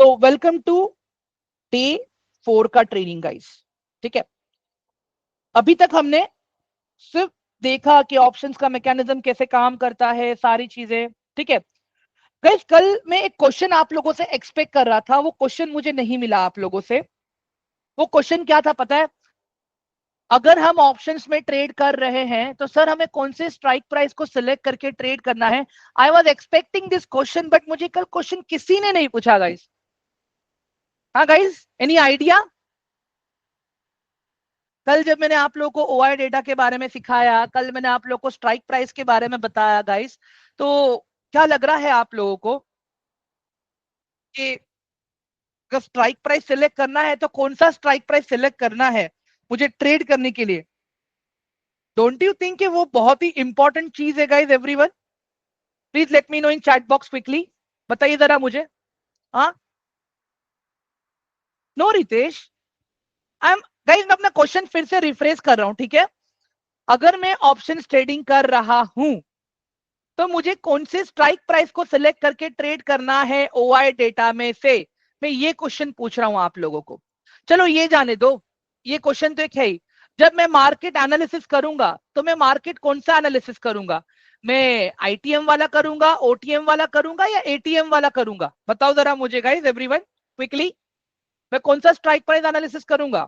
तो welcome to day 4 का training guys. ठीक है, अभी तक हमने सिर्फ देखा कि ऑप्शंस का मैकेनिज्म कैसे काम करता है, सारी चीजें। ठीक है गाइस, कल मैं एक क्वेश्चन आप लोगों से एक्सपेक्ट कर रहा था, वो क्वेश्चन मुझे नहीं मिला आप लोगों से। वो क्वेश्चन क्या था पता है? अगर हम ऑप्शंस में ट्रेड कर रहे हैं तो सर हमें कौन से स्ट्राइक प्राइस को सिलेक्ट करके ट्रेड करना है। I was expecting this question, but मुझे कल क्वेश्चन किसी ने नहीं पूछा गाइस। हाँ गाइस, एनी आइडिया? कल जब मैंने आप लोगों को ओआई डेटा के बारे में सिखाया, कल मैंने आप लोगों को स्ट्राइक प्राइस के बारे में बताया गाइस, तो क्या लग रहा है आप लोगों को कि अगर स्ट्राइक प्राइस सिलेक्ट करना है तो कौन सा स्ट्राइक प्राइस सिलेक्ट करना है मुझे ट्रेड करने के लिए? डोंट यू थिंक कि वो बहुत ही इंपॉर्टेंट चीज है guys? Everyone please let me know in chat box quickly, बताइए जरा मुझे। हाँ, no Ritesh, I am guys, मैं अपना क्वेश्चन फिर से रिफ्रेश कर रहा हूं। ठीक है, अगर मैं ऑप्शन ट्रेडिंग कर रहा हूं तो मुझे कौन से स्ट्राइक प्राइस को सिलेक्ट करके ट्रेड करना है ओआई डेटा में से? मैं ये क्वेश्चन पूछ रहा हूं आप लोगों को। चलो ये जाने दो, ये क्वेश्चन तो एक है ही। जब मैं मार्केट एनालिसिस करूंगा तो मैं मार्केट कौन सा एनालिसिस करूंगा? मैं आईटीएम वाला करूंगा, ओटीएम वाला करूंगा, या एटीएम वाला करूंगा? बताओ जरा मुझे गाइस, एवरीवन क्विकली, मैं कौन सा स्ट्राइक प्राइस एनालिसिस करूंगा?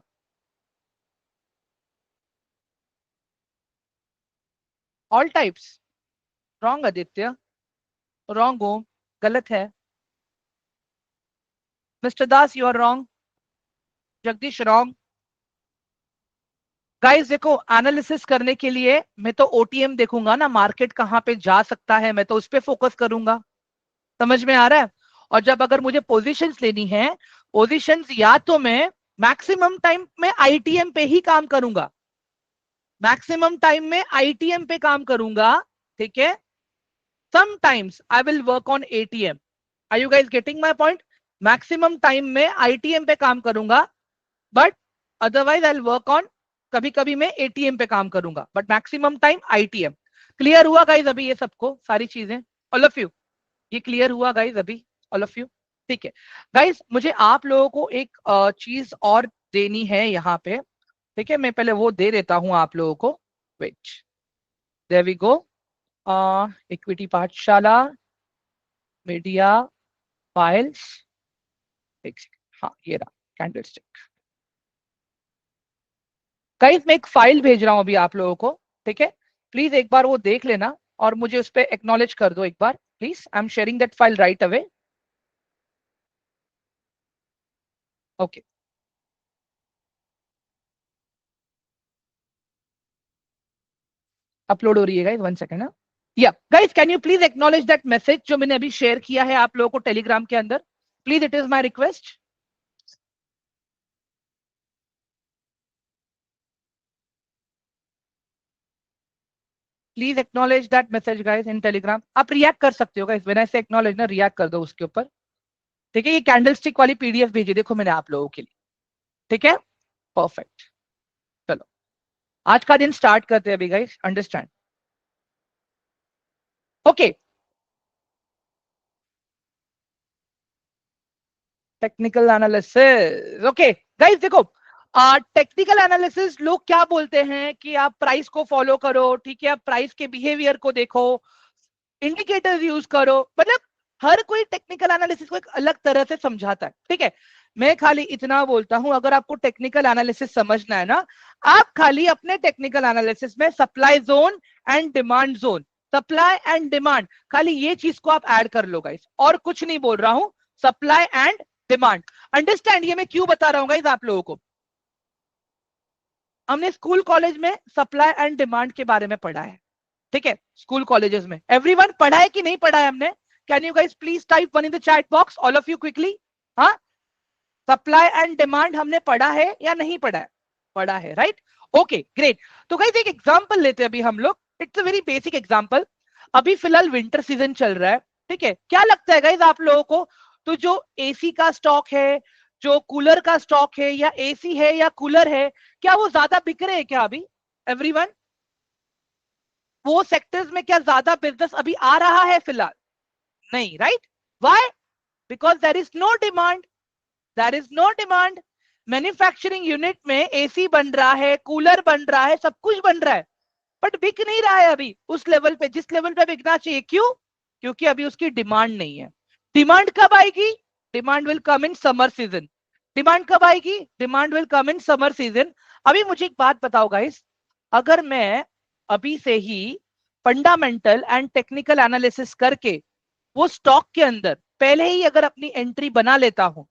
All types? Wrong Aditya, wrong हो, गलत है। Mister Das you are wrong, Jagdish wrong. Guys देखो, एनालिसिस करने के लिए मैं तो ओटीएम देखूंगा ना, मार्केट कहां पे जा सकता है, मैं तो उस पर फोकस करूंगा। समझ में आ रहा है? और जब अगर मुझे पोजीशंस लेनी है, पोजीशंस या तो मैं मैक्सिमम टाइम में आईटीएम पे ही काम करूंगा, मैक्सिमम टाइम में आईटीएम पे काम करूंगा। ठीक है, sometimes I will work on ATM. Are you guys getting my point? Maximum time में आईटीएम पे काम करूंगा, but otherwise I work on, कभी कभी मैं एटीएम पे काम करूंगा, but maximum time ITM. Clear हुआ गाइज अभी ये सबको, सारी चीजें? ऑल ऑफ यू, ये क्लियर हुआ गाइज अभी? All of you? ठीक है गाइज, मुझे आप लोगों को एक चीज और देनी है यहाँ पे। ठीक है, मैं पहले वो दे देता हूं आप लोगों को। Wait, there we go. Equity Pathshala, media, files, एक सेकंड, हाँ ये रहा कैंडलस्टिक। गाइस मैं एक फाइल भेज रहा हूं अभी आप लोगों को। ठीक है, प्लीज एक बार वो देख लेना और मुझे उस पर एक्नॉलेज कर दो एक बार please. I am sharing that file right away. Okay, upload हो रही है गाइस, 1 सेकंड। या guys, can you please acknowledge that message जो मैंने अभी शेयर किया है आप लोगों को टेलीग्राम के अंदर? Please, it is my request. Please acknowledge that message guys in Telegram. आप रिएक्ट कर सकते हो गाइस, व्हेन आई से एक्नॉलेज ना, रिएक्ट कर दो उसके ऊपर। ठीक है, ये कैंडलस्टिक वाली पीडीएफ भेजी देखो मैंने आप लोगों के लिए। ठीक है, परफेक्ट। चलो आज का दिन स्टार्ट करते हैं अभी guys, understand? Okay, technical analysis. Okay guys देखो, टेक्निकल एनालिसिस लोग क्या बोलते हैं कि आप प्राइस को फॉलो करो। ठीक है, आप प्राइस के बिहेवियर को देखो, इंडिकेटर्स यूज करो, मतलब हर कोई टेक्निकल एनालिसिस को एक अलग तरह से समझाता है। ठीक है, मैं खाली इतना बोलता हूं, अगर आपको टेक्निकल एनालिसिस समझना है ना, आप खाली अपने टेक्निकल एनालिसिस में supply zone and demand zone, supply and demand, खाली ये चीज को आप ऐड कर लो गाइस, और कुछ नहीं बोल रहा हूं। Supply and demand, understand? ये मैं क्यों बता रहा हूं गाइस आप लोगों को? हमने स्कूल कॉलेज में सप्लाई एंड डिमांड के बारे में पढ़ा है। ठीक है, स्कूल कॉलेजेस में एवरीवन पढ़ा है कि नहीं पढ़ा है हमने? Can you guys please type one in the chat box, all of you quickly. हाँ, सप्लाई एंड डिमांड हमने पढ़ा है या नहीं पढ़ा है? पढ़ा है, राइट? Okay great. तो गाइस एक एग्जांपल लेते हैं अभी हम लोग, it's a very basic example. अभी फिलहाल विंटर सीजन चल रहा है। ठीक है, क्या लगता है गाइस आप लोगों को, तो जो एसी का स्टॉक है, जो कूलर का स्टॉक है, या एसी है या कूलर है, क्या वो ज्यादा बिक रहे हैं क्या अभी? एवरीवन, वो सेक्टर्स में क्या ज्यादा बिजनेस अभी आ रहा है फिलहाल? नहीं, right? Why? Because there is no demand, there is no demand. Manufacturing unit में एसी बन रहा है, कूलर बन रहा है, सब कुछ बन रहा है, बट बिक नहीं रहा है अभी उस लेवल पे जिस लेवल पे बिकना चाहिए। क्यों? क्योंकि अभी उसकी डिमांड नहीं है। डिमांड कब आएगी? Demand will come in summer season. Demand कब आएगी? Demand will come in summer season. अभी मुझे एक बात बताओ गाइस, अगर मैं अभी से ही फंडामेंटल एंड टेक्निकल एनालिसिस करके वो स्टॉक के अंदर पहले ही अगर अपनी एंट्री बना लेता हूं,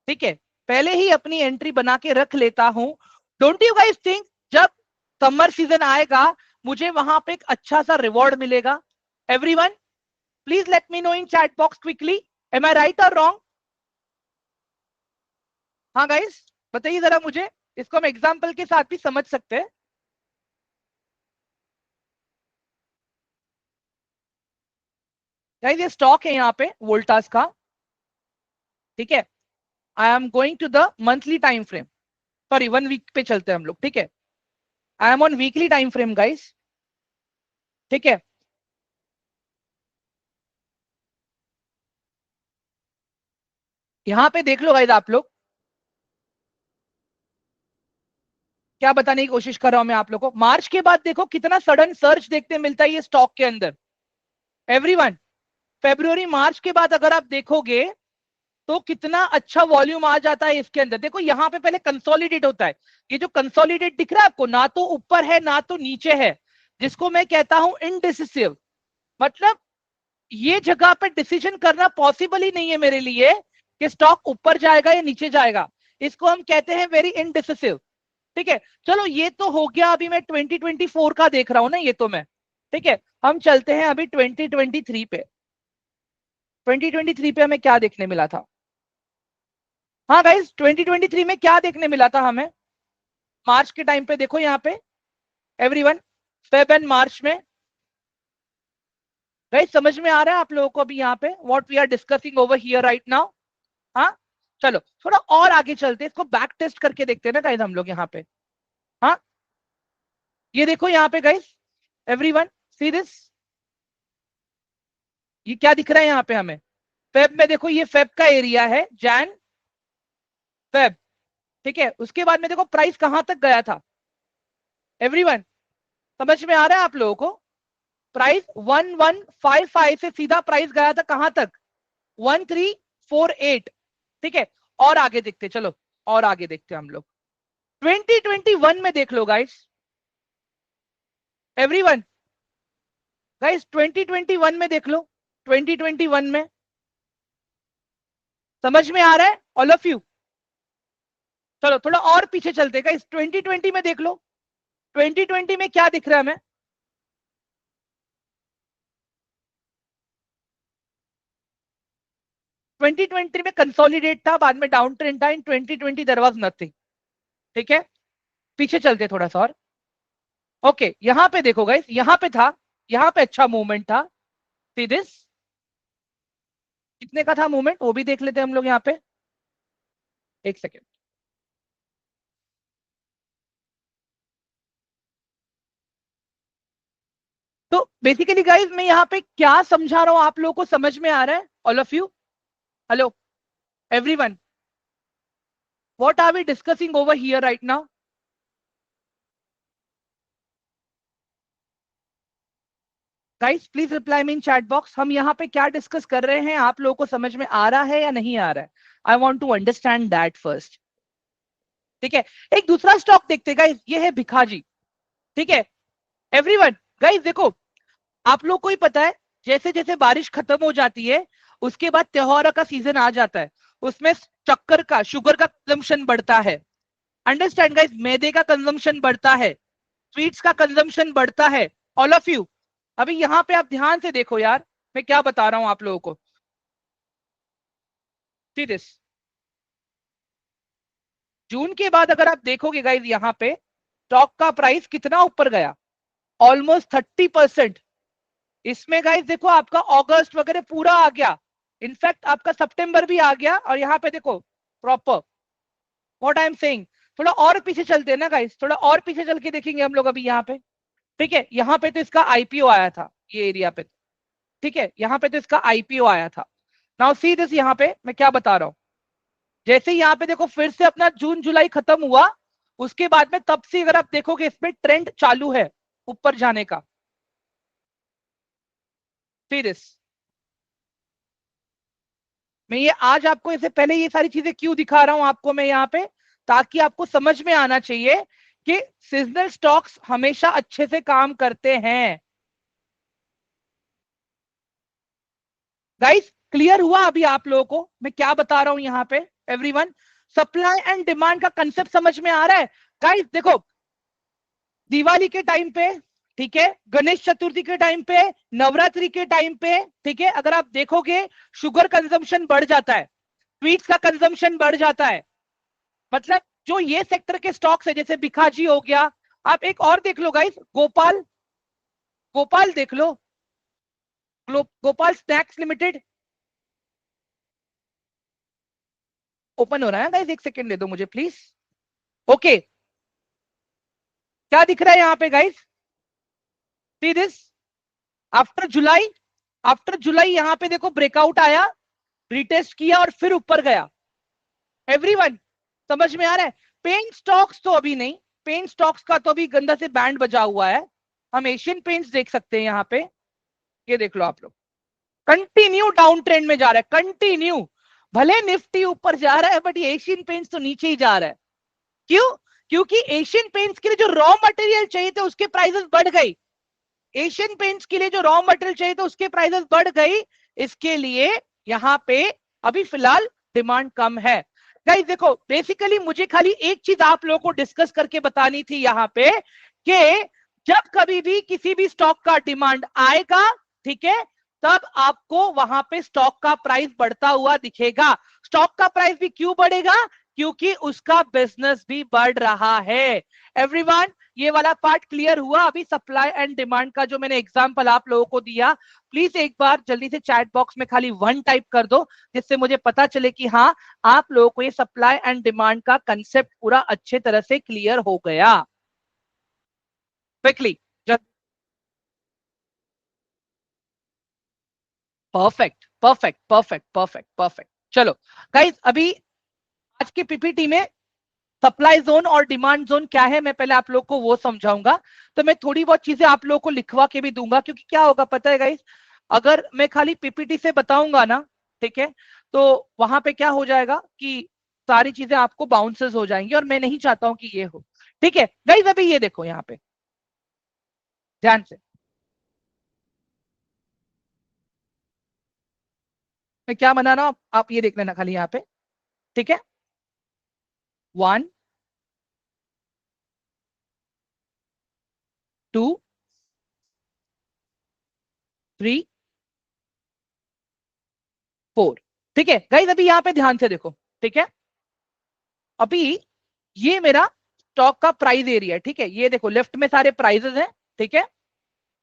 ठीक है, पहले ही अपनी एंट्री बना के रख लेता हूं, डोंट यू गाइस थिंक जब समर सीजन आएगा मुझे वहां पे एक अच्छा सा रिवॉर्ड मिलेगा? Everyone please let me know in chat box quickly, am I right और रॉन्ग? हाँ गाइस बताइए जरा मुझे, इसको हम एग्जांपल के साथ भी समझ सकते हैं। गाइस ये स्टॉक है यहाँ पे वोल्टास का, ठीक है। I am going to the monthly time frame, sorry 1 week पे चलते हैं हम लोग, ठीक है। I am on weekly time frame guys, ठीक है। यहां पे देख लो गाइस आप लोग, क्या बताने की कोशिश कर रहा हूं मैं आप लोगों को, मार्च के बाद देखो कितना सडन सर्च देखते मिलता है ये स्टॉक के अंदर। एवरीवन फेब्रुवरी मार्च के बाद अगर आप देखोगे तो कितना अच्छा वॉल्यूम आ जाता है इसके अंदर। देखो यहाँ पे पहले कंसोलिडेट होता है, ये जो कंसोलिडेट दिख रहा है आपको, ना तो ऊपर है ना तो नीचे है, जिसको मैं कहता हूं इनडिसिसिव। मतलब ये जगह पे डिसीजन करना पॉसिबल ही नहीं है मेरे लिए कि स्टॉक ऊपर जाएगा या नीचे जाएगा, इसको हम कहते हैं वेरी इनडिसिसिव, ठीक है। चलो ये तो हो गया, अभी मैं 2024 का देख रहा हूं ना ये तो मैं, ठीक है। हम चलते हैं अभी 2023 पे। 2023 पे हमें क्या देखने मिला था? हाँ गाइस 2023 में क्या देखने मिला था हमें? मार्च के टाइम पे देखो यहाँ पे एवरीवन, फेब एंड मार्च में। गाइस समझ में आ रहा है आप लोगों को अभी यहाँ पे what we are discussing over here right now? हाँ चलो थोड़ा और आगे चलते हैं, इसको बैक टेस्ट करके देखते हैं ना गाइस हम लोग यहाँ पे। हाँ ये देखो यहाँ पे गाइस, एवरीवन सी दिस, ये क्या दिख रहा है यहाँ पे हमें? फेब में देखो, ये फेब का एरिया है, जैन फेब, ठीक है। उसके बाद में देखो प्राइस कहां तक गया था? एवरीवन समझ में आ रहा है आप लोगों को? प्राइस 1155 से सीधा प्राइस गया था कहां तक? 1348, ठीक है। और आगे देखते, चलो और आगे देखते हम लोग 2021 में देख लो गाइस, एवरीवन गाइस 2021 में देख लो, 2021 में समझ में आ रहा है ऑल ऑफ यू? चलो थोड़ा और पीछे चलते गाइस, 2020 में देख लो, 2020 में क्या दिख रहा है हमें? 2020 में कंसोलिडेट था, बाद में डाउन ट्रेंड था, इन 2020 देयर वाज नथिंग, ठीक है। पीछे चलते थोड़ा सा और, ओके यहां पे देखो गाइस, यहां पे था, यहां पे अच्छा मूवमेंट था, सी दिस, कितने का था मूवमेंट वो भी देख लेते हैं हम लोग यहाँ पे, एक सेकेंड। तो बेसिकली गाइस मैं यहाँ पे क्या समझा रहा हूं आप लोगों को समझ में आ रहा है all of you? Hello everyone, what are we discussing over here right now? Guys please reply me in chat box, हम यहाँ पे क्या डिस्कस कर रहे हैं, आप लोगों को समझ में आ रहा है या नहीं आ रहा है? I want to understand that first, ठीक है। एक दूसरा स्टॉक देखते गाइस, ये है भिखाजी, ठीक है। एवरीवन गाइस देखो, आप लोग को ही पता है जैसे जैसे बारिश खत्म हो जाती है उसके बाद त्योहारों का सीजन आ जाता है, उसमें शक्कर का, शुगर का कंजम्पशन बढ़ता है, अंडरस्टैंड गाइस, मैदे का कंजम्पशन बढ़ता है, स्वीट्स का कंजम्पशन बढ़ता है, ऑल ऑफ यू। अभी यहाँ पे आप ध्यान से देखो यार, मैं क्या बता रहा हूं आप लोगों को, सी दिस, जून के बाद अगर आप देखोगे गाइस यहाँ पे स्टॉक का प्राइस कितना ऊपर गया, ऑलमोस्ट 30%। इसमें गाइस देखो आपका अगस्त वगैरह पूरा आ गया, इनफैक्ट आपका सितंबर भी आ गया, और यहाँ पे देखो proper what I am saying. थोड़ा और पीछे चलते हैं ना गाइस, थोड़ा और पीछे चल के देखेंगे हम लोग अभी यहाँ पे, ठीक है। यहाँ पे तो इसका आईपीओ आया था ये एरिया पे, ठीक है, यहाँ पे तो इसका आईपीओ आया था, नाउ सी दिस, यहाँ पे मैं क्या बता रहा हूं, जैसे यहाँ पे देखो फिर से अपना जून जुलाई खत्म हुआ, उसके बाद में तब से अगर आप देखोगे इसमें ट्रेंड चालू है ऊपर जाने का। सी दिस, मैं ये आज आपको इससे पहले ये सारी चीजें क्यों दिखा रहा हूं आपको मैं यहाँ पे, ताकि आपको समझ में आना चाहिए कि सीजनल स्टॉक्स हमेशा अच्छे से काम करते हैं। गाइस क्लियर हुआ अभी आप लोगों को मैं क्या बता रहा हूं यहाँ पे? एवरीवन, सप्लाई एंड डिमांड का कंसेप्ट समझ में आ रहा है? गाइस देखो, दिवाली के टाइम पे, ठीक है, गणेश चतुर्थी के टाइम पे, नवरात्रि के टाइम पे, ठीक है, अगर आप देखोगे शुगर कंजम्पशन बढ़ जाता है, स्वीट्स का कंजम्पशन बढ़ जाता है। मतलब जो ये सेक्टर के स्टॉक्स है जैसे बिखाजी हो गया, आप एक और देख लो गाइस, गोपाल, गोपाल देख लो, गोपाल स्नैक्स लिमिटेड ओपन हो रहा है गाइस, एक सेकेंड दे दो मुझे प्लीज। ओके, क्या दिख रहा है यहाँ पे guys? See this, after July, after July यहाँ पे देखो ब्रेकआउट आया, रिटेस्ट किया और फिर ऊपर गया। एवरीवन समझ में आ रहा है? पेंट स्टॉक्स तो अभी नहीं, पेंट स्टॉक्स का तो अभी गंदा से बैंड बजा हुआ है। हम एशियन पेंट्स देख सकते हैं यहाँ पे, ये देख लो आप लोग, कंटिन्यू डाउन ट्रेंड में जा रहा है, कंटिन्यू। भले निफ्टी ऊपर जा रहा है बट ये एशियन पेंट्स तो नीचे ही जा रहा है। क्यों? क्योंकि एशियन पेंट्स के लिए जो रॉ मटेरियल चाहिए थे उसके प्राइसेस बढ़ गई, एशियन पेंट्स के लिए जो रॉ मटेरियल चाहिए था उसके प्राइसेस बढ़ गई, इसके लिए यहाँ पे अभी फिलहाल डिमांड कम है। गाइस देखो, बेसिकली मुझे खाली एक चीज आप लोगों को डिस्कस करके बतानी थी यहाँ पे, कि जब कभी भी किसी भी स्टॉक का डिमांड आएगा, ठीक है, तब आपको वहां पे स्टॉक का प्राइस बढ़ता हुआ दिखेगा। स्टॉक का प्राइस भी क्यों बढ़ेगा? क्योंकि उसका बिजनेस भी बढ़ रहा है। एवरीवन, ये वाला पार्ट क्लियर हुआ? अभी सप्लाई एंड डिमांड का जो मैंने एग्जांपल आप लोगों को दिया, प्लीज एक बार जल्दी से चैट बॉक्स में खाली 1 टाइप कर दो, जिससे मुझे पता चले कि हाँ, आप लोगों को ये सप्लाई एंड डिमांड का कंसेप्ट पूरा अच्छे तरह से क्लियर हो गया। Quickly, perfect perfect perfect perfect perfect. चलो गाइस, अभी आज के पीपीटी में सप्लाई जोन और डिमांड जोन क्या है मैं पहले आप लोग को वो समझाऊंगा। तो मैं थोड़ी बहुत चीजें आप लोगों को लिखवा के भी दूंगा, क्योंकि क्या होगा पता है गाइस, अगर मैं खाली पीपीटी से बताऊंगा ना, ठीक है, तो वहां पे क्या हो जाएगा कि सारी चीजें आपको बाउंसेस हो जाएंगी और मैं नहीं चाहता हूं कि ये हो। ठीक है गाइस, अभी ये देखो यहाँ पे ध्यान से, मैं क्या बना रहा हूं, आप ये देख लेना खाली यहाँ पे, ठीक है, 1 2 3 4। ठीक है गाइस, अभी यहाँ पे ध्यान से देखो, ठीक है, अभी ये मेरा स्टॉक का प्राइस एरिया है, ठीक है, ये देखो लेफ्ट में सारे प्राइजेस हैं, ठीक है।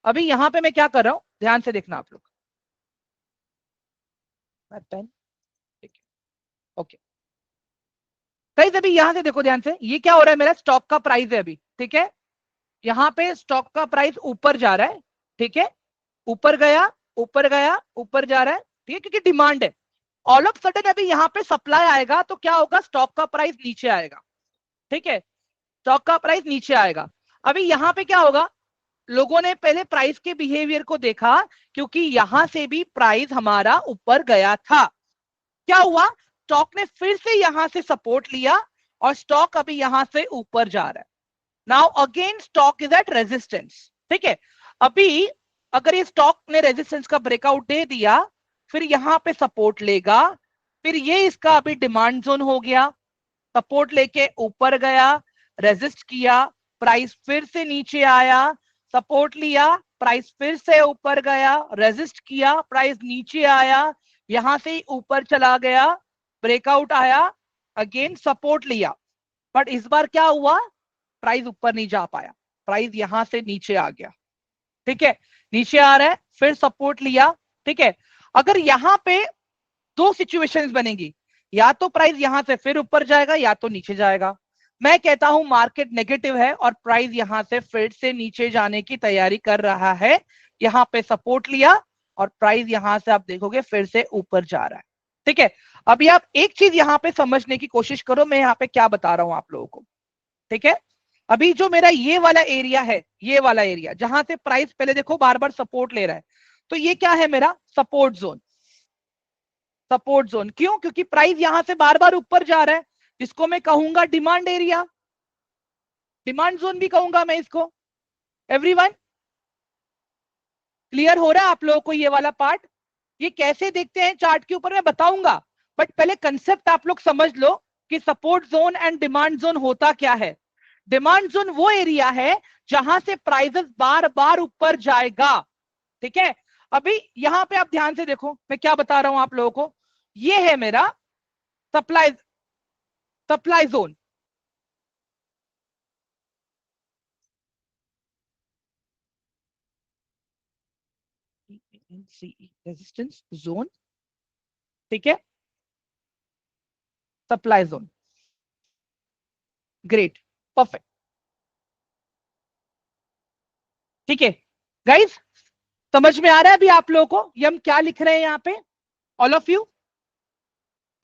अभी यहां पे मैं क्या कर रहा हूं, ध्यान से देखना आप लोग, पेन, ठीक है, ओके। गाइस अभी यहां से देखो ध्यान से, ये क्या हो रहा है, मेरा स्टॉक का प्राइस है अभी, ठीक है, यहाँ पे स्टॉक का प्राइस ऊपर जा रहा है, ठीक है, ऊपर गया, ऊपर गया, ऊपर जा रहा है, ठीक है, क्योंकि डिमांड है। ऑल ऑफ सडन अभी यहाँ पे सप्लाई आएगा तो क्या होगा, स्टॉक का प्राइस नीचे आएगा, ठीक है, स्टॉक का प्राइस नीचे आएगा। अभी यहाँ पे क्या होगा, लोगों ने पहले प्राइस के बिहेवियर को देखा, क्योंकि यहां से भी प्राइस हमारा ऊपर गया था। क्या हुआ, स्टॉक ने फिर से यहां से सपोर्ट लिया और स्टॉक अभी यहां से ऊपर जा रहा है। Now again stock is at resistance, ठीक है। अभी अगर ये स्टॉक ने रेजिस्टेंस का ब्रेकआउट दे दिया, फिर यहां पे सपोर्ट लेगा, फिर ये इसका अभी डिमांड जोन हो गया, सपोर्ट लेके ऊपर गया, रेजिस्ट किया, प्राइस फिर से नीचे आया, सपोर्ट लिया, प्राइस फिर से ऊपर गया, रेजिस्ट किया, प्राइस नीचे आया, यहां से ऊपर चला गया, ब्रेकआउट आया, अगेन सपोर्ट लिया, बट इस बार क्या हुआ, प्राइस ऊपर नहीं जा पाया, प्राइस यहां से नीचे आ गया, ठीक है, नीचे आ रहा है, फिर सपोर्ट लिया, ठीक है। अगर यहां पे दो सिचुएशंस बनेगी, या तो प्राइस यहां से फिर ऊपर जाएगा या तो नीचे जाएगा। मैं कहता हूं मार्केट नेगेटिव है और प्राइस यहां से फिर से नीचे जाने की तैयारी कर रहा है, यहां पे सपोर्ट लिया, और प्राइस यहां से आप देखोगे फिर से ऊपर जा रहा है। ठीक है, अभी आप एक चीज यहां पे समझने की कोशिश करो, मैं यहाँ पे क्या बता रहा हूं आप लोगों को। ठीक है, अभी जो मेरा ये वाला एरिया है, ये वाला एरिया जहां से प्राइस पहले देखो बार बार सपोर्ट ले रहा है, तो ये क्या है मेरा सपोर्ट जोन। सपोर्ट जोन क्यों? क्योंकि प्राइस यहां से बार बार ऊपर जा रहा है, जिसको मैं कहूंगा डिमांड एरिया, डिमांड जोन भी कहूंगा मैं इसको। एवरीवन क्लियर हो रहा है आप लोगों को ये वाला पार्ट? ये कैसे देखते हैं चार्ट के ऊपर मैं बताऊंगा, बट पहले कंसेप्ट आप लोग समझ लो कि support zone and demand zone होता क्या है। डिमांड जोन वो एरिया है जहां से प्राइसेस बार बार ऊपर जाएगा। ठीक है, अभी यहां पे आप ध्यान से देखो मैं क्या बता रहा हूं आप लोगों को। ये है मेरा supply, supply zone. Resistance zone, ठीक है, सप्लाई जोन, ग्रेट, परफेक्ट। ठीक है गाइस, समझ में आ रहा है अभी आप लोगों को ये हम क्या लिख रहे हैं यहाँ पे? ऑल ऑफ यू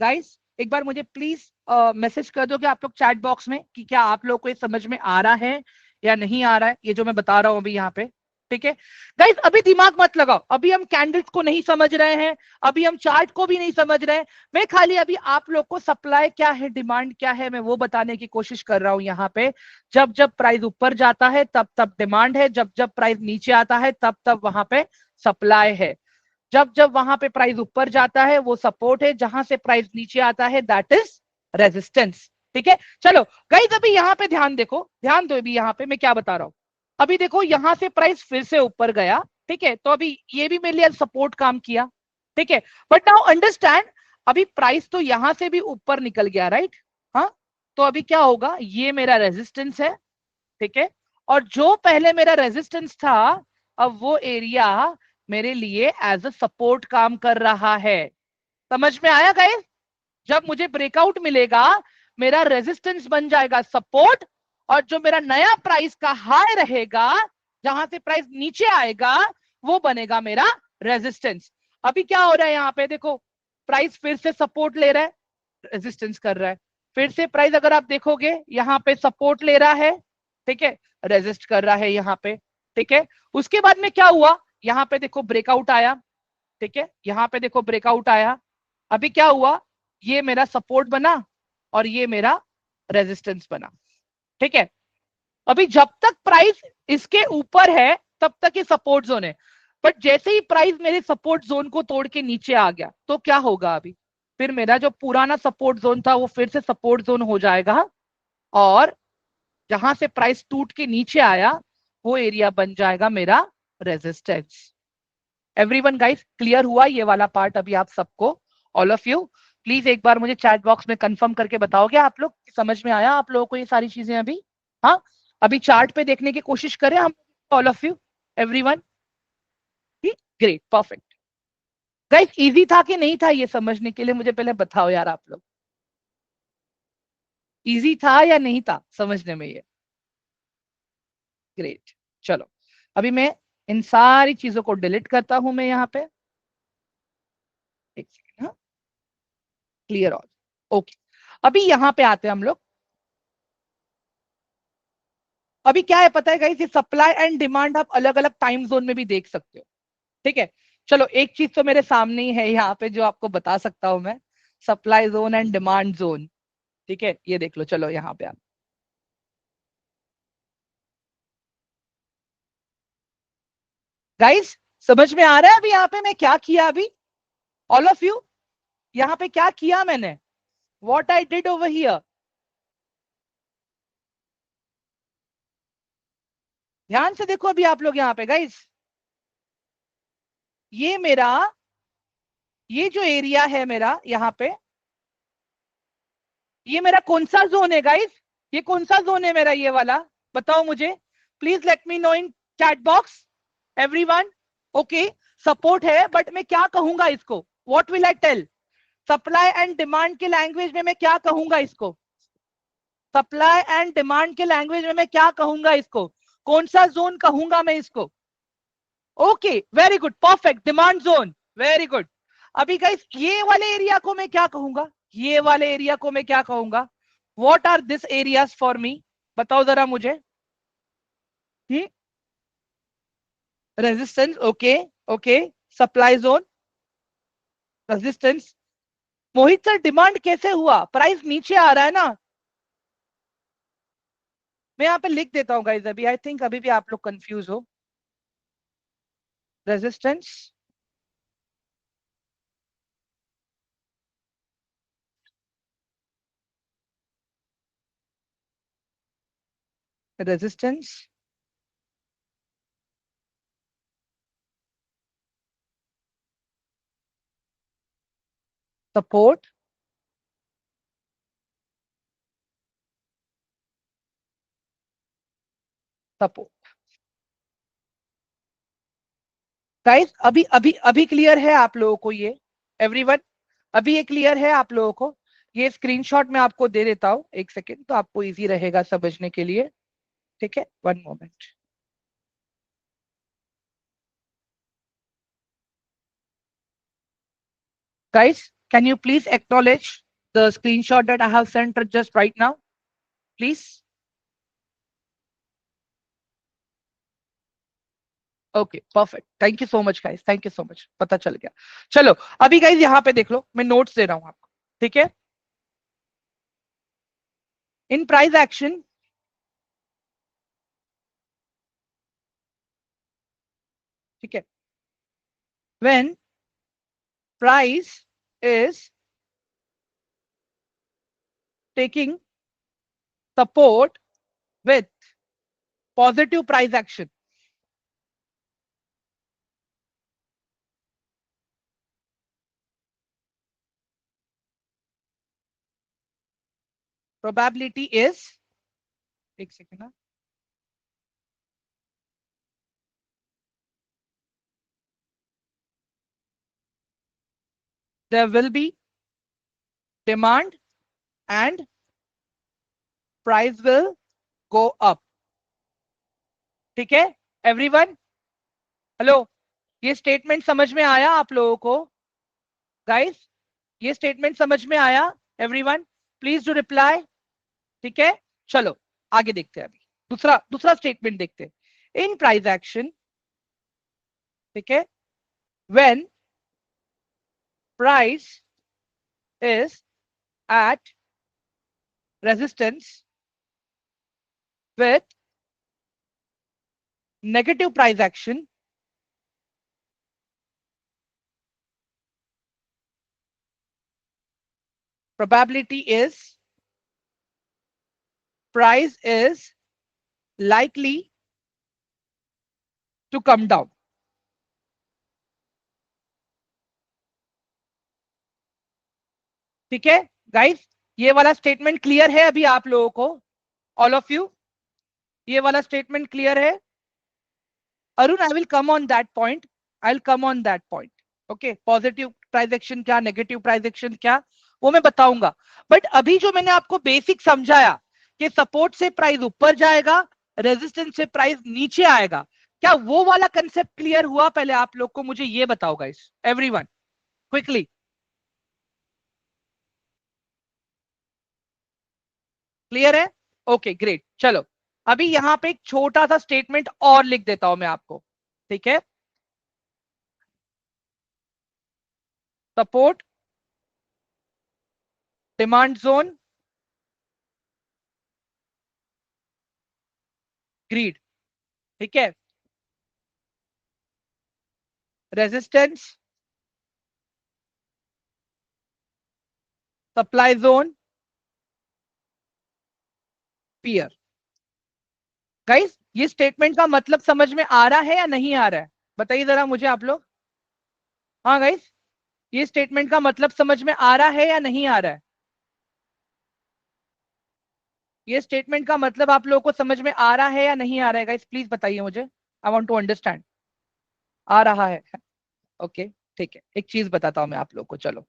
गाइस एक बार मुझे प्लीज मैसेज कर दो कि आप लोग चैट बॉक्स में कि क्या आप लोग को ये समझ में आ रहा है या नहीं आ रहा है, ये जो मैं बता रहा हूं अभी यहाँ पे। ठीक है गाइस, अभी दिमाग मत लगाओ, अभी हम कैंडल्स को नहीं समझ रहे हैं, अभी हम चार्ट को भी नहीं समझ रहे हैं। मैं खाली अभी आप लोग को सप्लाई क्या है, डिमांड क्या है, मैं वो बताने की कोशिश कर रहा हूं यहाँ पे। जब जब प्राइस ऊपर जाता है तब तब डिमांड है, जब जब प्राइस नीचे आता है तब तब वहां पे सप्लाई है। जब जब वहां पे प्राइस ऊपर जाता है वो सपोर्ट है, जहां से प्राइस नीचे आता है दैट इज रेजिस्टेंस। ठीक है, चलो गाइस अभी यहाँ पे ध्यान देखो, ध्यान दो अभी यहाँ पे मैं क्या बता रहा हूं। अभी देखो यहां से प्राइस फिर से ऊपर गया, ठीक है, तो अभी ये भी मेरे लिए सपोर्ट काम किया। ठीक है, बट नाउ अंडरस्टैंड, अभी प्राइस तो यहां से भी ऊपर निकल गया, राइट? हाँ, तो अभी क्या होगा, ये मेरा रेजिस्टेंस है। ठीक है, और जो पहले मेरा रेजिस्टेंस था अब वो एरिया मेरे लिए एज अ सपोर्ट काम कर रहा है। समझ में आया गाइस? जब मुझे ब्रेकआउट मिलेगा मेरा रेजिस्टेंस बन जाएगा सपोर्ट, और जो मेरा नया प्राइस का हाई रहेगा जहां से प्राइस नीचे आएगा वो बनेगा मेरा रेजिस्टेंस। अभी क्या हो रहा है यहाँ पे देखो, प्राइस फिर से सपोर्ट ले रहा है, रेजिस्टेंस कर रहा है, फिर से प्राइस अगर आप देखोगे यहाँ पे सपोर्ट ले रहा है, ठीक है, रेजिस्ट कर रहा है यहाँ पे। ठीक है, उसके बाद में क्या हुआ, यहाँ पे देखो ब्रेकआउट आया, ठीक है, यहाँ पे देखो ब्रेकआउट आया। अभी क्या हुआ, ये मेरा सपोर्ट बना और ये मेरा रेजिस्टेंस बना। ठीक है, अभी जब तक प्राइस इसके ऊपर है तब तक ये सपोर्ट जोन है, बट जैसे ही प्राइस मेरे सपोर्ट जोन को तोड़ के नीचे आ गया तो क्या होगा, अभी फिर मेरा जो पुराना सपोर्ट जोन था वो फिर से सपोर्ट जोन हो जाएगा, और जहां से प्राइस टूट के नीचे आया वो एरिया बन जाएगा मेरा रेजिस्टेंस। एवरीवन गाइस क्लियर हुआ ये वाला पार्ट अभी आप सबको? ऑल ऑफ यू प्लीज एक बार मुझे चैट बॉक्स में कंफर्म करके बताओगे आप लोग, समझ में आया आप लोगों को ये सारी चीजें अभी? हाँ, अभी चार्ट पे देखने की कोशिश करें हम, all of you, everyone, great, perfect. Guys easy था कि नहीं था ये समझने के लिए, मुझे पहले बताओ यार आप लोग, इजी था या नहीं था समझने में ये? ग्रेट, चलो अभी मैं इन सारी चीजों को डिलीट करता हूं मैं यहाँ पे, एक सेकेंड, हाँ, क्लियर ऑल, ओके। अभी यहाँ पे आते हैं हम लोग। अभी क्या है पता है गाइस, ये सप्लाई एंड डिमांड आप अलग अलग टाइम जोन में भी देख सकते हो। ठीक है, चलो एक चीज तो मेरे सामने ही है यहाँ पे जो आपको बता सकता हूं मैं, supply zone and demand zone. ठीक है, ये देख लो, चलो यहाँ पे आप गाइस, समझ में आ रहा है अभी यहाँ पे मैं क्या किया अभी? ऑल ऑफ यू, यहाँ पे क्या किया मैंने, what I did over here? ध्यान से देखो अभी आप लोग यहाँ पे गाइस, ये मेरा, ये जो एरिया है मेरा यहाँ पे, ये मेरा कौन सा जोन है गाइस? ये कौन सा जोन है मेरा ये वाला? बताओ मुझे, please let me know in chat box, everyone. Okay, support है, बट मैं क्या कहूंगा इसको, what will I tell? Supply and demand के लैंग्वेज में मैं क्या कहूंगा इसको? सप्लाई एंड डिमांड के लैंग्वेज में मैं क्या कहूंगा इसको? कौन सा जोन कहूंगा मैं इसको? Okay very good, perfect, demand zone, very good. अभी गाइस ये वाले एरिया को मैं क्या कहूंगा, ये वाले एरिया को मैं क्या कहूंगा, what are this areas for me, बताओ जरा मुझे। Resistance, okay okay, supply zone, resistance. Mohit sir demand कैसे हुआ, प्राइस नीचे आ रहा है ना। मैं यहाँ पे लिख देता हूँ गाइस, अभी आई थिंक अभी भी आप लोग कंफ्यूज हो। Resistance, resistance, support, support. Guys अभी अभी अभी क्लियर है आप लोगों को ये, एवरीवन, अभी ये क्लियर है आप लोगों को। ये स्क्रीनशॉट मैं आपको दे देता हूँ, एक सेकेंड, तो आपको इजी रहेगा समझने के लिए। ठीक है, one moment. Guys, can you please acknowledge the screenshot that I have sent just right now, please? Okay perfect, thank you so much guys, thank you so much, पता चल गया। चलो अभी गाइस यहाँ पे देख लो, मैं नोट्स दे रहा हूँ आपको, ठीक है। इन प्राइस एक्शन, ठीक है, when price is taking support with positive price action, probability is, एक सेकेंड ना, there will be demand and price will go up, ठीक है एवरीवन। हेलो, ये स्टेटमेंट समझ में आया आप लोगों को गाइस, ये स्टेटमेंट समझ में आया एवरीवन, प्लीज डू रिप्लाई, ठीक है। चलो आगे देखते हैं, अभी दूसरा दूसरा स्टेटमेंट देखते हैं। इन प्राइस एक्शन, ठीक है, when price is at resistance with negative price action, probability is price is likely to come down, ठीक है गाइस। ये वाला स्टेटमेंट क्लियर है अभी आप लोगों को, ऑल ऑफ यू, ये वाला स्टेटमेंट क्लियर है। Arun, I will come on that point, I will come on that point, okay. Positive price action क्या, नेगेटिव प्राइस एक्शन क्या, वो मैं बताऊंगा। बट अभी जो मैंने आपको बेसिक समझाया कि सपोर्ट से प्राइस ऊपर जाएगा, रेजिस्टेंस से प्राइस नीचे आएगा, क्या वो वाला कंसेप्ट क्लियर हुआ पहले आप लोग को, मुझे ये बताओ गाइस, एवरीवन क्विकली। क्लियर है, ओके ग्रेट। चलो अभी यहां पे एक छोटा सा स्टेटमेंट और लिख देता हूं मैं आपको, ठीक है। सपोर्ट, डिमांड जोन, ग्रीड, ठीक है, resistance, supply zone, fear. Guys ये स्टेटमेंट का मतलब समझ में आ रहा है या नहीं आ रहा है, बताइए जरा मुझे आप लोग। हाँ गाइस, ये स्टेटमेंट का मतलब समझ में आ रहा है या नहीं आ रहा है, ये स्टेटमेंट का मतलब आप लोगों को समझ में आ रहा है या नहीं आ रहा है गाइस, प्लीज बताइए मुझे, आई वांट टू अंडरस्टैंड। आ रहा है, ओके ठीक है। एक चीज बताता हूं मैं आप लोगों को, चलो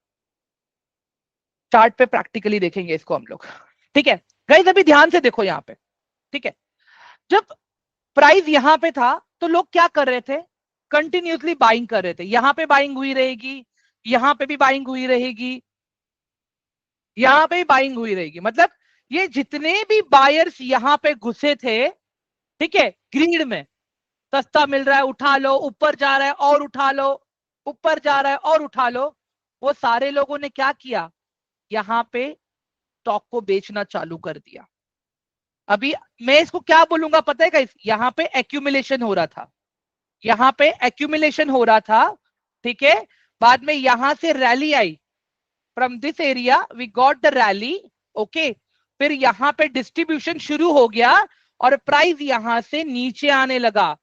चार्ट पे प्रैक्टिकली देखेंगे इसको हम लोग, ठीक है। गाइस अभी ध्यान से देखो यहाँ पे, ठीक है। जब प्राइस यहां पे था तो लोग क्या कर रहे थे, कंटिन्यूसली बाइंग कर रहे थे, यहां पे बाइंग हुई रहेगी, यहां पे भी बाइंग हुई रहेगी, यहां पे भी बाइंग हुई रहेगी। मतलब ये जितने भी बायर्स यहां पे घुसे थे, ठीक है, ग्रीड में, सस्ता मिल रहा है उठा लो, ऊपर जा रहा है और उठा लो, ऊपर जा रहा है और उठा लो, वो सारे लोगों ने क्या किया, यहां पे स्टॉक को बेचना चालू कर दिया। अभी मैं इसको क्या बोलूंगा पता है गाइस, यहां पे एक्यूमुलेशन हो रहा था, यहां पे एक्यूमुलेशन हो रहा था, ठीक है। बाद में यहां से रैली आई, from this area we got the rally, okay. फिर यहां पे डिस्ट्रीब्यूशन शुरू हो गया और प्राइस यहां से नीचे आने लगा।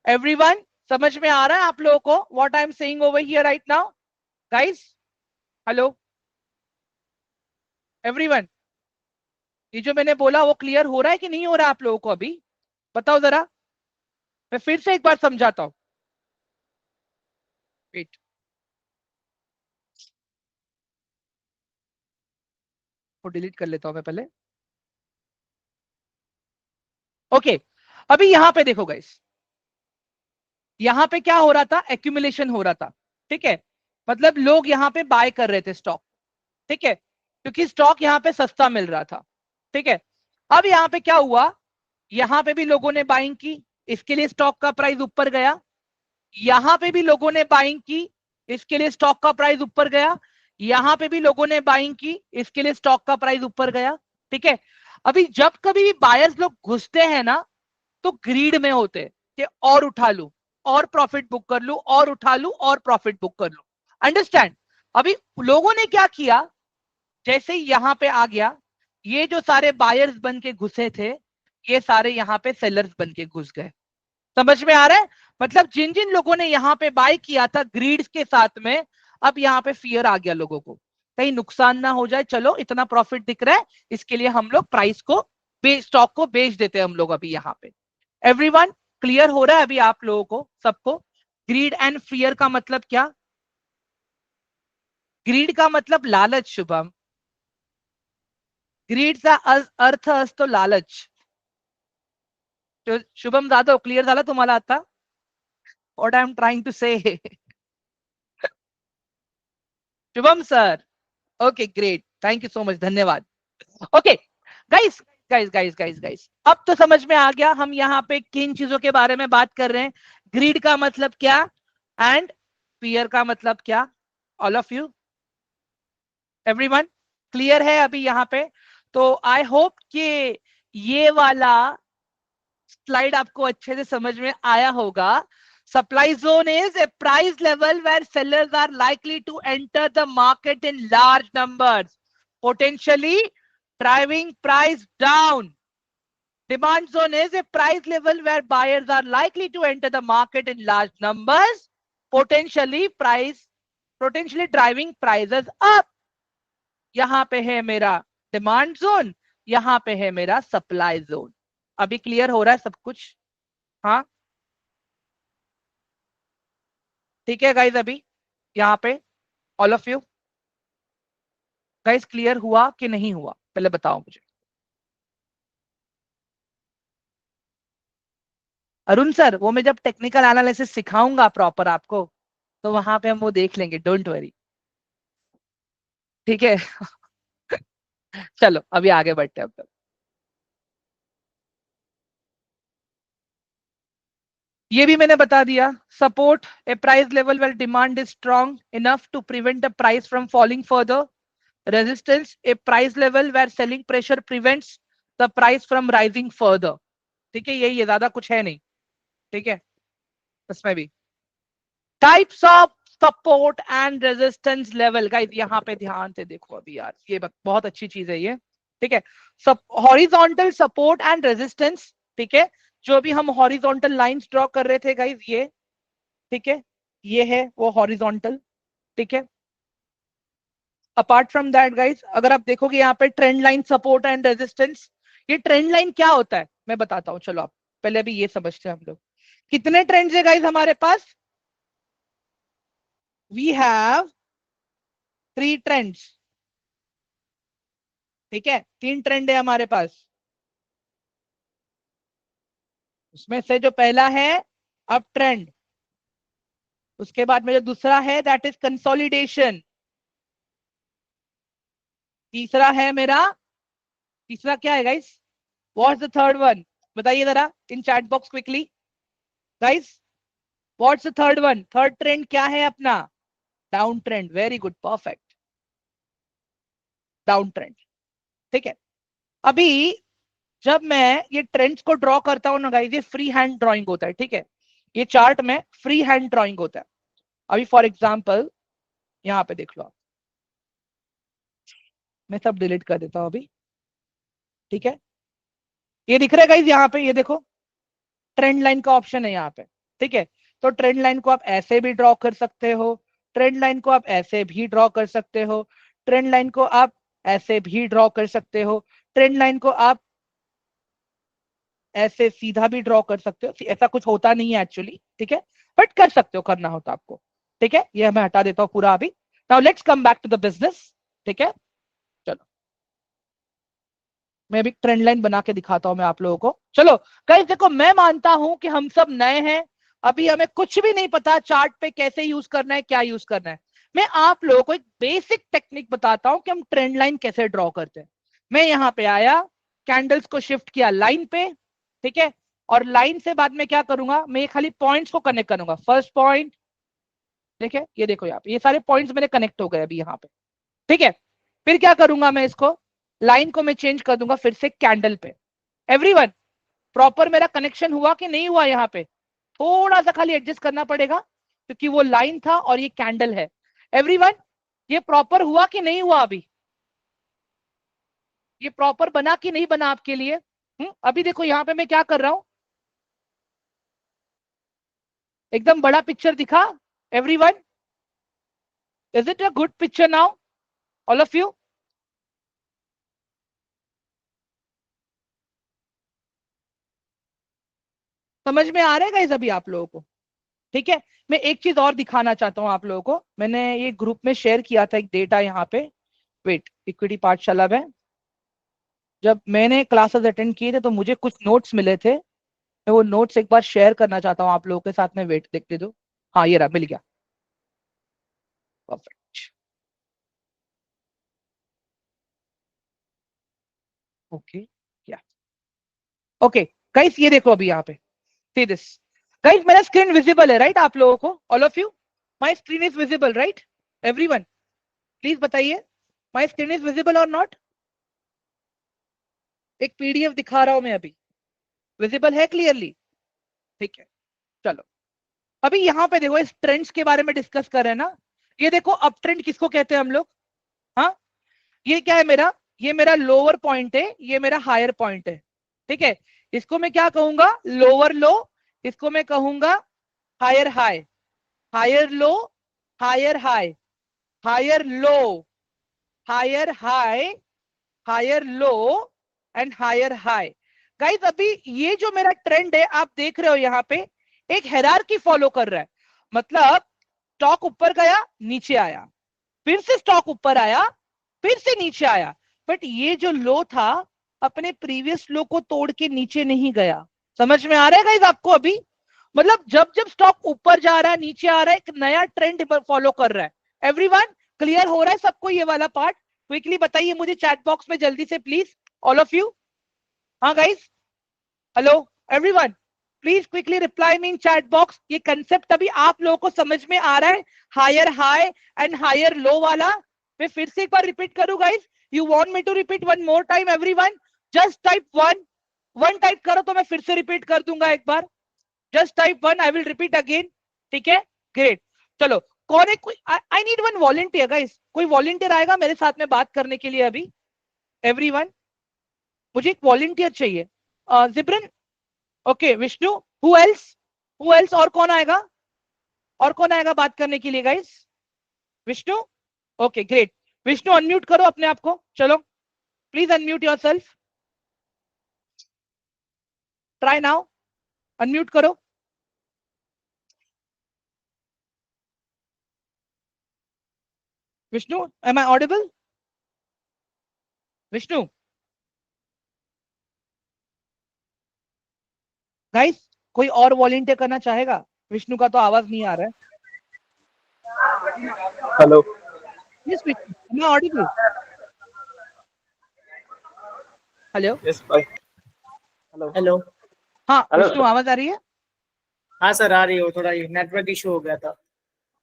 एवरीवन समझ में आ रहा है आप लोगों को what I am saying over here right now guys? Hello everyone, ये जो मैंने बोला वो क्लियर हो रहा है कि नहीं हो रहा है आप लोगों को? अभी बताओ जरा, मैं फिर से एक बार समझाता हूं। वेट, को डिलीट कर लेता हूं मैं पहले। ओके, अभी यहां पे देखो गाइस, यहां पे क्या हो रहा था, एक्यूमुलेशन हो रहा था, ठीक है। मतलब लोग यहां पे बाय कर रहे थे स्टॉक, ठीक है, क्योंकि स्टॉक यहां पे सस्ता मिल रहा था, ठीक है। अब यहां पे क्या हुआ, यहां पे भी लोगों ने बाइंग की, इसके लिए स्टॉक का प्राइस ऊपर गया, यहां पे भी लोगों ने बाइंग की, इसके लिए स्टॉक का प्राइस ऊपर गया, यहां पे भी लोगों ने बाइंग की, इसके लिए स्टॉक का प्राइस ऊपर गया, ठीक है। अभी जब कभी भी बायर्स लोग घुसते हैं ना, तो ग्रीड में होते हैं कि और उठा लू, और प्रॉफिट बुक कर लू, और उठा लू, और प्रॉफिट बुक कर लू, अंडरस्टैंड? अभी लोगों ने क्या किया, जैसे ही यहां पे आ गया, ये जो सारे बायर्स बन के घुसे थे, ये सारे यहां पे सेलर्स बन के घुस गए। समझ में आ रहा है? मतलब जिन जिन लोगों ने यहां पे बाय किया था ग्रीड के साथ में, अब यहां पे फियर आ गया लोगों को, कहीं नुकसान ना हो जाए, चलो इतना प्रॉफिट दिख रहा है, इसके लिए हम लोग प्राइस को, स्टॉक को बेच देते हैं हम लोग अभी यहां पे। एवरीवन क्लियर हो रहा है अभी आप लोगों को सबको? ग्रीड एंड फियर का मतलब क्या? ग्रीड का मतलब लालच शुभम, ग्रीडचा अर्थ असतो लालच। तो शुभम जाधव क्लियर झाला तुम्हाला आता what I am trying to say? Shubham sir, okay great, thank you so much, धन्यवाद। ओके गाइस, गाइस अब तो समझ में आ गया हम यहाँ पे किन चीजों के बारे में बात कर रहे हैं, ग्रीड का मतलब क्या एंड फियर का मतलब क्या। All of you, everyone clear है अभी यहाँ पे? तो आई होप कि ये वाला स्लाइड आपको अच्छे से समझ में आया होगा। Supply zone is a price level where sellers are likely to enter the market in large numbers, potentially driving price down. Demand zone is a price level where buyers are likely to enter the market in large numbers, potentially driving prices up. यहां पे है मेरा demand zone, यहां पे है मेरा supply zone. अभी clear हो रहा है सब कुछ? हाँ ठीक है गाइज, अभी यहाँ पे all of you guys clear हुआ कि नहीं हुआ, पहले बताओ मुझे। अरुण सर, वो मैं जब टेक्निकल एनालिसिस सिखाऊंगा प्रॉपर आपको, तो वहां पे हम वो देख लेंगे, डोंट वरी, ठीक है। चलो अभी आगे बढ़ते हैं अब तक। ये भी मैंने बता दिया, support a price level where demand is strong enough to prevent the price from falling further, resistance a price level where selling pressure prevents the price from rising further, ठीक है, यही है, ज्यादा कुछ है नहीं, ठीक है। इसमें भी types of support and resistance level, guys यहाँ पे ध्यान से देखो अभी यार, ये बहुत अच्छी चीज है ये, ठीक है। सब हॉरिजॉन्टल सपोर्ट एंड रेजिस्टेंस, ठीक है, जो भी हम हॉरिजॉन्टल लाइंस ड्रॉ कर रहे थे गाइस, ये ठीक है, ये है वो हॉरिजॉन्टल, ठीक है। अपार्ट फ्रॉम दैट गाइस, अगर आप देखोगे यहाँ पे trend line support and resistance, ये ट्रेंड लाइन क्या होता है मैं बताता हूँ, चलो आप पहले अभी ये समझते हैं हम लोग। कितने ट्रेंड्स है गाइस हमारे पास? वी हैव 3 ट्रेंड्स, ठीक है, 3 ट्रेंड है हमारे पास। उसमें से जो पहला है अप ट्रेंड, उसके बाद में जो दूसरा है दैट इज कंसोलिडेशन। तीसरा है मेरा, तीसरा क्या है guys? What's the third one? बताइए जरा इन chat box quickly guys. What's the third one? Third trend क्या है अपना? Down trend. Very good, perfect, down trend. ठीक है। अभी जब मैं ये ट्रेंड्स को ड्रॉ करता हूं ना गाइस, ये फ्री हैंड ड्राइंग होता है, ठीक है। ये चार्ट में फ्री हैंड ड्राइंग होता है। अभी फॉर एग्जांपल यहां पे देख लो आप, मैं सब डिलीट कर देता हूं अभी, ठीक है। ये दिख रहा है गाइस यहाँ पे, ये देखो ट्रेंड लाइन का ऑप्शन है यहाँ पे, ठीक है। तो ट्रेंड लाइन को आप ऐसे भी ड्रॉ कर सकते हो, ट्रेंड लाइन को आप ऐसे भी ड्रॉ कर सकते हो, ट्रेंड लाइन को आप ऐसे भी ड्रॉ कर सकते हो, ट्रेंड लाइन को आप ऐसे सीधा भी ड्रॉ कर सकते हो। ऐसा कुछ होता नहीं है एक्चुअली, ठीक है, बट कर सकते हो, करना होता आपको, ठीक है। ये मैं हटा देता हूं पूरा अभी। Now let's come back to the business, ठीक है। चलो मैं भी ट्रेंड लाइन बना के दिखाता हूं मैं आप लोगों को। चलो गाइस देखो, मैं मानता हूं कि हम सब नए हैं, अभी हमें कुछ भी नहीं पता चार्ट पे कैसे यूज करना है, क्या यूज करना है। मैं आप लोगों को एक बेसिक टेक्निक बताता हूं कि हम ट्रेंड लाइन कैसे ड्रॉ करते हैं। मैं यहां पे आया, कैंडल्स को शिफ्ट किया लाइन पे, ठीक है। और लाइन से बाद में क्या करूंगा, मैं ये खाली पॉइंट्स को कनेक्ट करूंगा। फर्स्ट पॉइंट, देखिए ये देखो यहाँ पे ये सारे पॉइंट्स मेरे कनेक्ट हो गए अभी यहाँ पे, ठीक है। फिर क्या करूंगा मैं, इसको लाइन को मैं चेंज कर दूंगा फिर से कैंडल पे। एवरीवन, प्रॉपर मेरा कनेक्शन हुआ कि नहीं हुआ? यहाँ पे थोड़ा सा खाली एडजस्ट करना पड़ेगा क्योंकि वो लाइन था और ये कैंडल है। एवरीवन, ये प्रॉपर हुआ कि नहीं हुआ? अभी ये प्रॉपर बना कि नहीं बना आपके लिए? अभी देखो यहाँ पे मैं क्या कर रहा हूं, एकदम बड़ा पिक्चर दिखा? Everyone, is it a good picture now, all of you? समझ में आ रहेगा इस अभी आप लोगों को? ठीक है। मैं एक चीज और दिखाना चाहता हूं आप लोगों को, मैंने ये ग्रुप में शेयर किया था एक डेटा यहाँ पे। वेट, इक्विटी पाठशाला में जब मैंने क्लासेस अटेंड किए थे तो मुझे कुछ नोट्स मिले थे, मैं वो नोट्स एक बार शेयर करना चाहता हूँ आप लोगों के साथ में। वेट देखते दो, हाँ ये रहा, मिल गया, परफेक्ट। ओके, क्या? ओके गाइस, ये देखो अभी यहाँ पे, सी दिस गाइस, मेरा स्क्रीन विजिबल है राइट आप लोगों को? All of you, my screen is visible right? Everyone please बताइए, माय स्क्रीन इज विजिबल और नॉट? एक पीडीएफ दिखा रहा हूं मैं अभी, विजिबल है क्लियरली? ठीक है। चलो अभी यहाँ पे देखो, इस ट्रेंड्स के बारे में डिस्कस कर रहे हैं ना। ये देखो अप ट्रेंड किसको कहते हैं हम लोग? हाँ, ये क्या है मेरा, ये मेरा लोअर पॉइंट है, ये मेरा हायर पॉइंट है, ठीक है। इसको मैं क्या कहूंगा? Lower low. इसको मैं कहूंगा higher high. Higher low, higher high, higher low, higher high, higher low and higher high. Guys अभी ये जो मेरा ट्रेंड है आप देख रहे हो यहाँ पे, एक हेरारकी फॉलो कर रहा है। मतलब स्टॉक ऊपर गया, नीचे आया, फिर से स्टॉक ऊपर आया, फिर से नीचे आया, बट ये जो लो था अपने प्रीवियस लो को तोड़ के नीचे नहीं गया। समझ में आ रहा है गाइस आपको अभी? मतलब जब जब स्टॉक ऊपर जा रहा है, नीचे आ रहा है, एक नया ट्रेंड फॉलो कर रहा है। एवरीवन, क्लियर हो रहा है सबको ये वाला पार्ट? क्विकली बताइए मुझे चैट बॉक्स में जल्दी से प्लीज, ऑल ऑफ यू। हाँ guys, hello everyone, please quickly reply me in chat box. ये कंसेप्ट अभी आप लोगों को समझ में आ रहा है? Higher high and higher low वाला मैं फिर से एक बार रिपीट करूं guys? You want me to repeat one more time? Everyone just type one, one type करो तो मैं फिर से रिपीट कर दूंगा एक बार। Just type one, I will repeat again, ठीक है। ग्रेट। चलो कौन है कोई, I need one volunteer guys, कोई वॉलंटियर आएगा मेरे साथ में बात करने के लिए अभी? एवरीवन, मुझे एक वॉलंटियर चाहिए। Jibran, okay Vishnu, who else? Who else, और कौन आएगा? और कौन आएगा बात करने के लिए guys? Vishnu, okay great. Vishnu unmute करो अपने आप को, चलो please unmute yourself, try now, unmute करो। Vishnu, am I audible? Vishnu, guys कोई और वॉलंटियर करना चाहेगा? विष्णु का तो आवाज नहीं आ रहा है। Hello. Yes, Vishnu. Am I audible? Hello. Yes भाई। हेलो। हेलो। हाँ हेलो विष्णु, सर। आवाज आ रही है? हाँ सर, आ रही हो, थोड़ा ये नेटवर्क इशू हो गया था।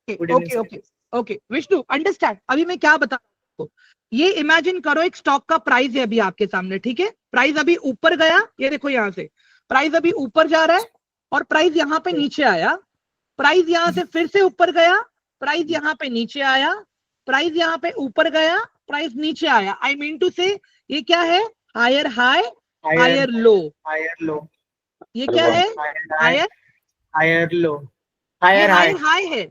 Good evening okay sir. Okay okay Vishnu, understand. अभी मैं क्या बता रहा हूँ, ये इमेजिन करो एक स्टॉक का प्राइस है अभी आपके सामने, ठीक है? प्राइस अभी ऊपर गया, ये देखो यहाँ से प्राइस अभी ऊपर जा रहा है, और प्राइस यहाँ पे नीचे आया, प्राइस यहाँ से फिर से ऊपर गया, प्राइस यहाँ पे नीचे आया, प्राइस यहाँ पे ऊपर गया, प्राइस नीचे आया। आई मीन टू से ये क्या है? Higher high, higher low. Higher low. ये क्या है? Higher high. Higher, higher low. ये हायर हाई। हायर हाई है,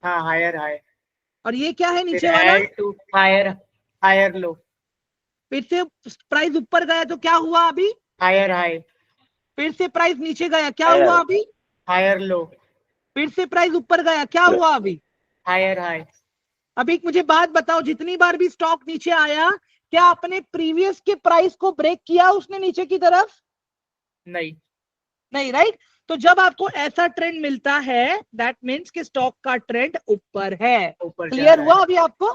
हाँ, हायर हाई। और ये क्या है फिर नीचे वाला? L two higher. Higher low. फिर से प्राइस ऊपर गया तो क्या हुआ अभी? Higher high. फिर से प्राइस नीचे गया, क्या हुआ अभी? Higher low. फिर से प्राइस ऊपर गया, क्या हुआ अभी? Higher high. अभी एक मुझे बात बताओ, जितनी बार भी स्टॉक नीचे आया, क्या अपने प्रीवियस के प्राइस को ब्रेक किया उसने नीचे की तरफ? नहीं। नहीं, राइट? तो जब आपको ऐसा ट्रेंड मिलता है, दैट मीन्स कि स्टॉक का ट्रेंड ऊपर है। ऊपर जा क्लियर रहा हुआ है। अभी आपको?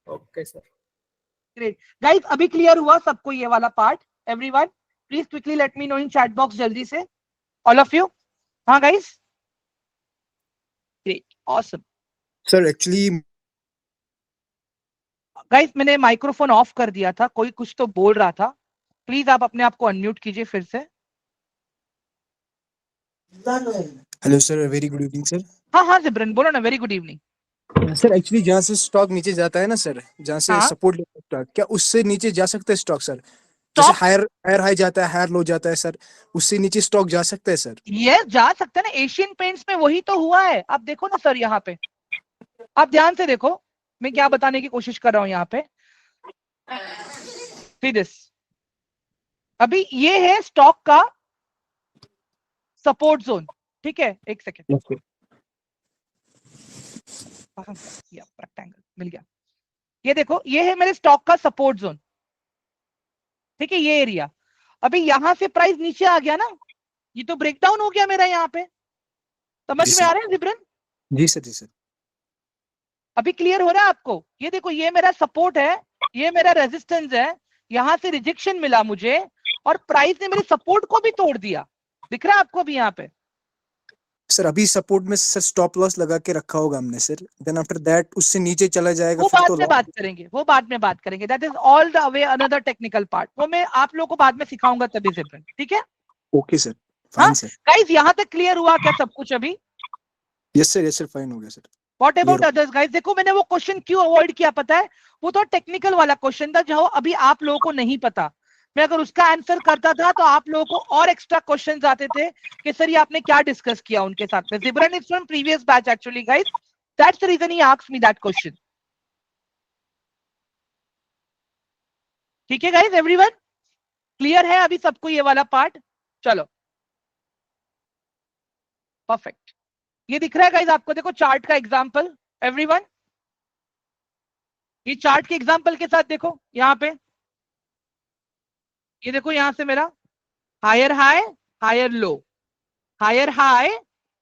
Okay sir. ग्रेट गाइस, अभी क्लियर हुआ सबको ये वाला part? Everyone please quickly let me know in chat box, जल्दी से, ऑल ऑफ यू। हाँ guys, great, awesome. Sir actually guys मैंने माइक्रोफोन ऑफ कर दिया था, कोई कुछ तो बोल रहा था, प्लीज आप अपने आप को अनम्यूट कीजिए फिर से। Hello sir, very good evening sir. हाँ हाँ जिब्रन, बोलो ना, very good evening. Sir actually जहाँ से स्टॉक नीचे जाता है ना सर, जहाँ से हाँ, सपोर्ट लेता है स्टॉक, क्या उससे नीचे जा सकता है स्टॉक सर? जैसे स्टॉक हायर हायर हाई जाता है, हायर लो जाता है सर, उससे नीचे स्टॉक जा सकता है सर? ये जा सकता है ना, एशियन पेंट्स में वही तो हुआ है। आप देखो ना सर, यहाँ पे आप ध्यान से देखो, मैं क्या बताने की कोशिश कर रहा हूं यहाँ पे। सी दिस, अभी ये है स्टॉक का सपोर्ट जोन, ठीक है? एक सेकेंड, रेक्टेंगल मिल गया। ये देखो, ये है मेरे स्टॉक का सपोर्ट जोन, ठीक है? ये एरिया, अभी यहां से प्राइस नीचे आ गया ना, ये तो ब्रेकडाउन हो गया मेरा यहाँ पे। समझ में आ रहा है जिब्रन? जी सर, जी सर। अभी क्लियर हो रहा है आपको? ये देखो, ये मेरा सपोर्ट है, ये मेरा रेजिस्टेंस है, यहां से रिजेक्शन मिला मुझे, और प्राइस ने मेरे सपोर्ट को भी तोड़ दिया। दिख रहा है आपको अभी यहाँ पे? सर अभी सपोर्ट में सर स्टॉप लॉस लगा के रखा होगा हमने सर, देन आफ्टर दैट उससे नीचे चला जाएगा वो फिर बाद तो में बात करेंगे, वो बाद में बात करेंगे, that is all the way another technical part, वो मैं आप लोगों को बाद में सिखाऊंगा तभी जिब्रन, ठीक है? ओके सर, हाँ फाइन सर। गाइस, यहां तक क्लियर हुआ क्या सब कुछ अभी? Yes sir, yes sir, fine हो गया sir. What clear about others guys? देखो मैंने वो क्वेश्चन क्यों अवॉइड किया पता है? वो तो टेक्निकल वाला क्वेश्चन था जो अभी आप लोगों को नहीं पता। मैं अगर उसका आंसर करता था तो आप लोगों को और एक्स्ट्रा क्वेश्चंस आते थे कि सर ये आपने क्या डिस्कस किया उनके साथ में। Jibran is from previous batch actually guys, that's the reason he asked me that question. ठीक है गाइस, एवरीवन क्लियर है अभी सबको ये वाला पार्ट? चलो परफेक्ट। ये दिख रहा है गाइस आपको? देखो चार्ट का एग्जांपल, एवरीवन ये चार्ट के एग्जांपल के साथ देखो यहाँ पे, ये देखो यहां से मेरा higher high, higher low, higher high,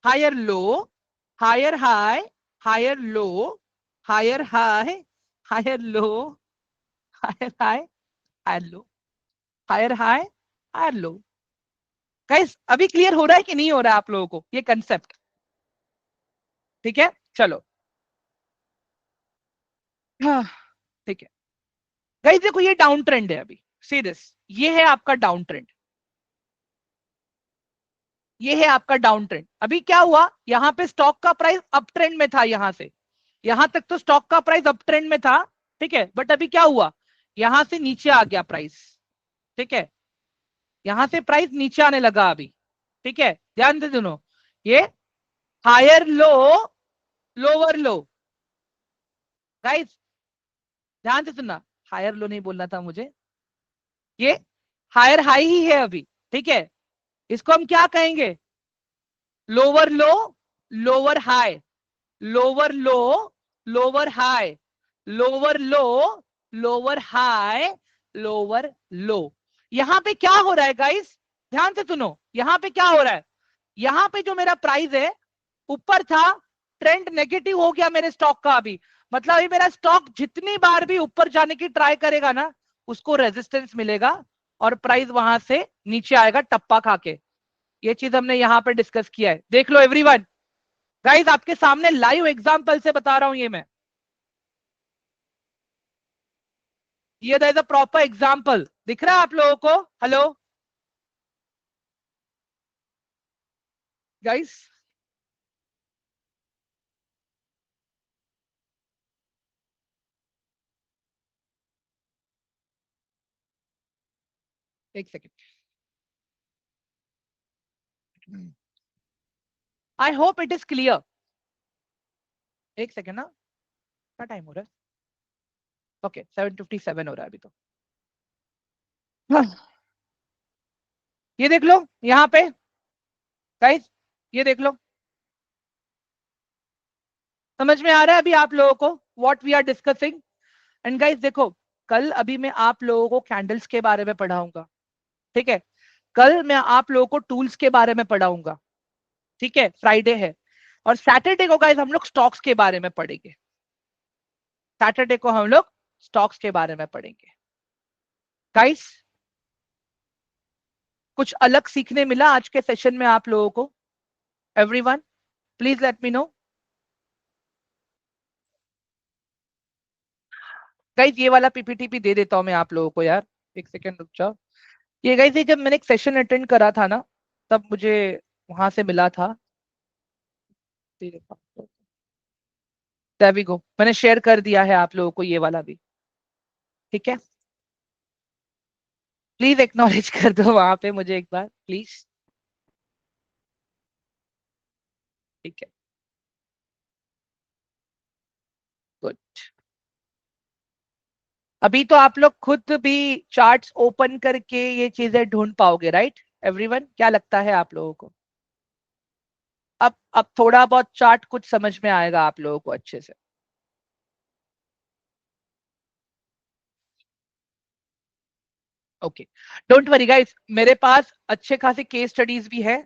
higher low, higher high, higher low, higher high, higher low, higher high, higher low, higher high, higher low. Guys अभी क्लियर हो रहा है कि नहीं हो रहा है आप लोगों को ये कंसेप्ट? ठीक है, चलो। हाँ, ठीक है गाइस, देखो ये डाउन ट्रेंड है अभी, सी दिस, ये है आपका डाउन ट्रेंड, ये है आपका डाउन ट्रेंड। अभी क्या हुआ, यहां पे स्टॉक का प्राइस अप ट्रेंड में था, यहां से यहां तक तो स्टॉक का प्राइस अप ट्रेंड में था, ठीक है? बट अभी क्या हुआ, यहां से नीचे आ गया प्राइस, ठीक है? यहां से प्राइस नीचे आने लगा अभी, ठीक है? ध्यान से सुनो, ये higher low, lower low, guys ध्यान से सुनना, हायर लो नहीं बोलना था मुझे, ये हायर हाई ही है अभी, ठीक है? इसको हम क्या कहेंगे? लोअर लो, लोअर हाई, लोअर लो, लोअर हाई, लोअर लो, लोअर हाई, लोअर लो। यहां पे क्या हो रहा है गाइस? ध्यान से सुनो, यहां पे क्या हो रहा है? यहां पे जो मेरा प्राइस है ऊपर था, ट्रेंड नेगेटिव हो गया मेरे स्टॉक का अभी, मतलब अभी मेरा स्टॉक जितनी बार भी ऊपर जाने की ट्राई करेगा ना, उसको रेजिस्टेंस मिलेगा और प्राइस वहां से नीचे आएगा टप्पा खा के। ये चीज हमने यहाँ पे डिस्कस किया है, देख लो एवरीवन। गाइस आपके सामने लाइव एग्जांपल से बता रहा हूं ये मैं, ये that is a proper example. दिख रहा है आप लोगों को? हेलो गाइस, एक second, I hope it is clear. एक सेकेंड ना, क्या टाइम हो रहा है? ओके 7:57 हो रहा है अभी तो। हाँ, ये देख लो यहाँ पे गाइस, ये देख लो, समझ में आ रहा है अभी आप लोगों को what we are discussing? And guys देखो, कल अभी मैं आप लोगों को कैंडल्स के बारे में पढ़ाऊंगा, ठीक है? कल मैं आप लोगों को टूल्स के बारे में पढ़ाऊंगा, ठीक है? फ्राइडे है। और सैटरडे को गाइस हम लोग स्टॉक्स के बारे में पढ़ेंगे। सैटरडे को हम लोग स्टॉक्स के बारे में पढ़ेंगे। गाइस कुछ अलग सीखने मिला आज के सेशन में आप लोगों को? Everyone please let me no. Guys ये वाला पीपीटी भी दे देता हूं मैं आप लोगों को यार, एक सेकेंड रुक जाओ। ये गाइस ये जब मैंने एक सेशन अटेंड करा था ना, तब मुझे वहां से मिला था। देयर वी गो, मैंने शेयर कर दिया है आप लोगों को ये वाला भी, ठीक है? प्लीज एक्नॉलेज कर दो वहां पे मुझे एक बार प्लीज, ठीक है? गुड। अभी तो आप लोग खुद भी चार्ट्स ओपन करके ये चीजें ढूंढ पाओगे, राइट एवरीवन? क्या लगता है आप लोगों को? अब थोड़ा बहुत चार्ट कुछ समझ में आएगा आप लोगों को अच्छे से। ओके, डोंट वरी गाइस, मेरे पास अच्छे खासे केस स्टडीज भी है,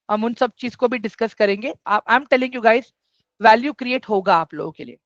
हम उन सब चीज को भी डिस्कस करेंगे। I am telling you guys, value create होगा आप लोगों के लिए।